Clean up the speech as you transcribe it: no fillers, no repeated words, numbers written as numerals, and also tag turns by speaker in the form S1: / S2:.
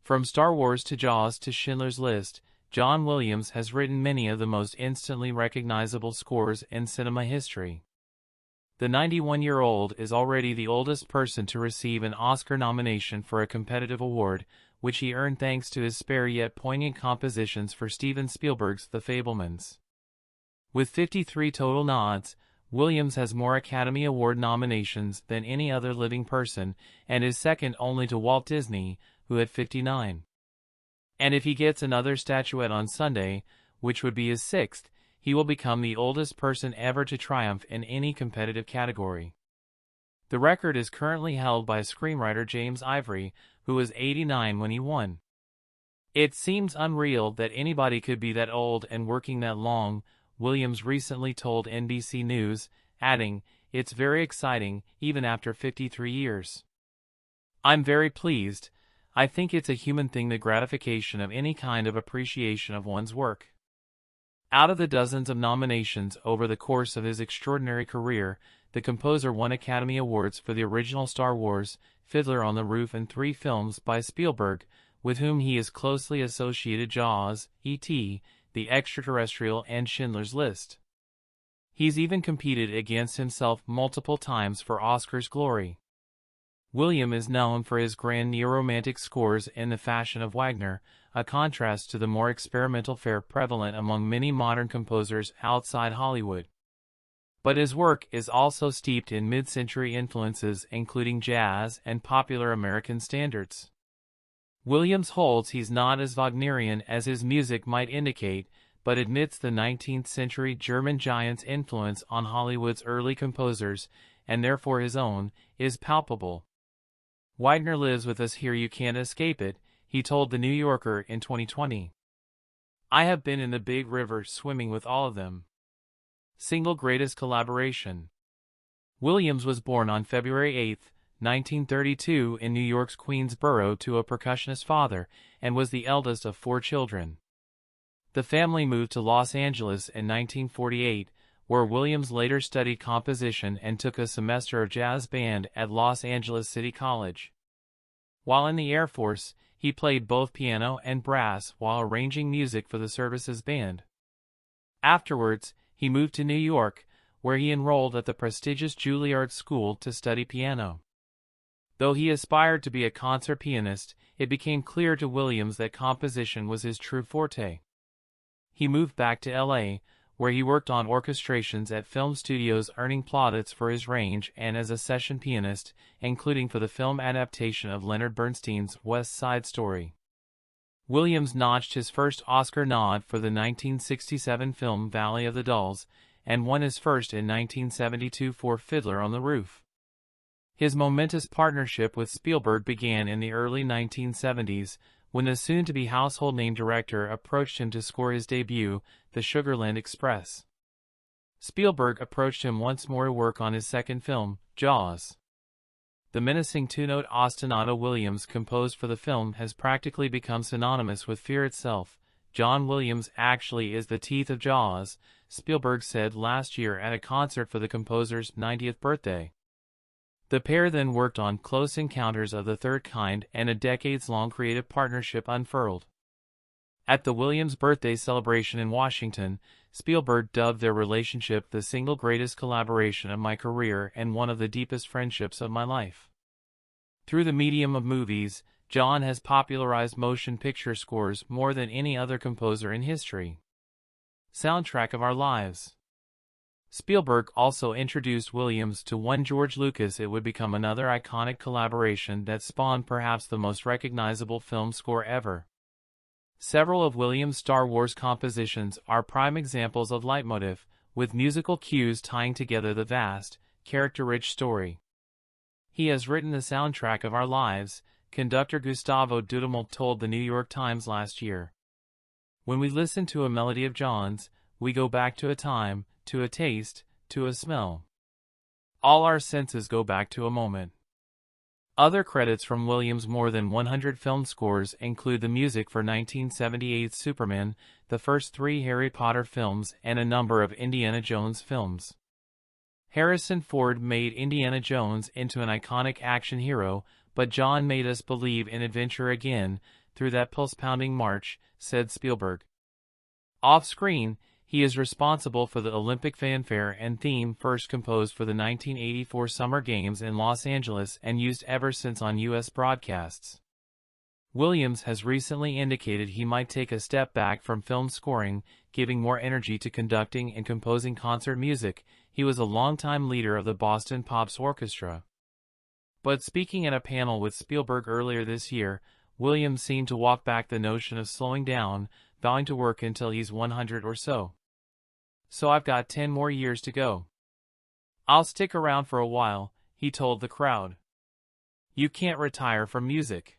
S1: From Star Wars to Jaws to Schindler's List, John Williams has written many of the most instantly recognizable scores in cinema history. The 91-year-old is already the oldest person to receive an Oscar nomination for a competitive award, which he earned thanks to his spare yet poignant compositions for Steven Spielberg's The Fabelmans. With 53 total nods, Williams has more Academy Award nominations than any other living person, and is second only to Walt Disney, who had 59. And if he gets another statuette on Sunday, which would be his sixth, he will become the oldest person ever to triumph in any competitive category. The record is currently held by screenwriter James Ivory, who was 89 when he won. It seems unreal that anybody could be that old and working that long, Williams recently told NBC News, adding, "It's very exciting, even after 53 years. I'm very pleased. I think it's a human thing, the gratification of any kind of appreciation of one's work." Out of the dozens of nominations over the course of his extraordinary career, the composer won Academy Awards for the original Star Wars, Fiddler on the Roof, and 3 films by Spielberg, with whom he is closely associated: Jaws, E.T., The Extraterrestrial, and Schindler's List. He's even competed against himself multiple times for Oscar's glory. Williams is known for his grand neo-romantic scores in the fashion of Wagner, a contrast to the more experimental fare prevalent among many modern composers outside Hollywood. But his work is also steeped in mid-century influences, including jazz and popular American standards. Williams holds he's not as Wagnerian as his music might indicate, but admits the 19th-century German giant's influence on Hollywood's early composers, and therefore his own, is palpable. "Wagner lives with us here, you can't escape it," he told The New Yorker in 2020. "I have been in the big river swimming with all of them." Single greatest collaboration. Williams was born on February 8, 1932 in New York's Queensboro to a percussionist father, and was the eldest of 4 children. The family moved to Los Angeles in 1948, where Williams later studied composition and took a semester of jazz band at Los Angeles City College. While in the Air Force, he played both piano and brass while arranging music for the service's band. Afterwards, he moved to New York, where he enrolled at the prestigious Juilliard School to study piano. Though he aspired to be a concert pianist, it became clear to Williams that composition was his true forte. He moved back to L.A., where he worked on orchestrations at film studios, earning plaudits for his range, and as a session pianist, including for the film adaptation of Leonard Bernstein's West Side Story. Williams notched his first Oscar nod for the 1967 film Valley of the Dolls, and won his first in 1972 for Fiddler on the Roof. His momentous partnership with Spielberg began in the early 1970s, when the soon-to-be household name director approached him to score his debut, The Sugarland Express. Spielberg approached him once more to work on his second film, Jaws. The menacing 2-note ostinato Williams composed for the film has practically become synonymous with fear itself. "John Williams actually is the teeth of Jaws," Spielberg said last year at a concert for the composer's 90th birthday. The pair then worked on Close Encounters of the Third Kind, and a decades-long creative partnership unfurled. At the Williams birthday celebration in Washington, Spielberg dubbed their relationship the single greatest collaboration of my career and one of the deepest friendships of my life. Through the medium of movies, John has popularized motion picture scores more than any other composer in history. Soundtrack of our lives. Spielberg also introduced Williams to one George Lucas. It would become another iconic collaboration that spawned perhaps the most recognizable film score ever. Several of Williams' Star Wars compositions are prime examples of leitmotif, with musical cues tying together the vast, character-rich story. He has written the soundtrack of our lives, conductor Gustavo Dudamel told the New York Times last year. "When we listen to a melody of John's, we go back to a time, to a taste, to a smell. All our senses go back to a moment." Other credits from Williams' more than 100 film scores include the music for 1978's Superman, the first 3 Harry Potter films, and a number of Indiana Jones films. Harrison Ford made Indiana Jones into an iconic action hero, but John made us believe in adventure again, through that pulse-pounding march, said Spielberg. Off-screen, he is responsible for the Olympic fanfare and theme first composed for the 1984 Summer Games in Los Angeles and used ever since on U.S. broadcasts. Williams has recently indicated he might take a step back from film scoring, giving more energy to conducting and composing concert music. He was a longtime leader of the Boston Pops Orchestra. But speaking at a panel with Spielberg earlier this year, Williams seemed to walk back the notion of slowing down, vowing to work until he's 100 or so. "So I've got 10 more years to go. I'll stick around for a while," he told the crowd. "You can't retire from music."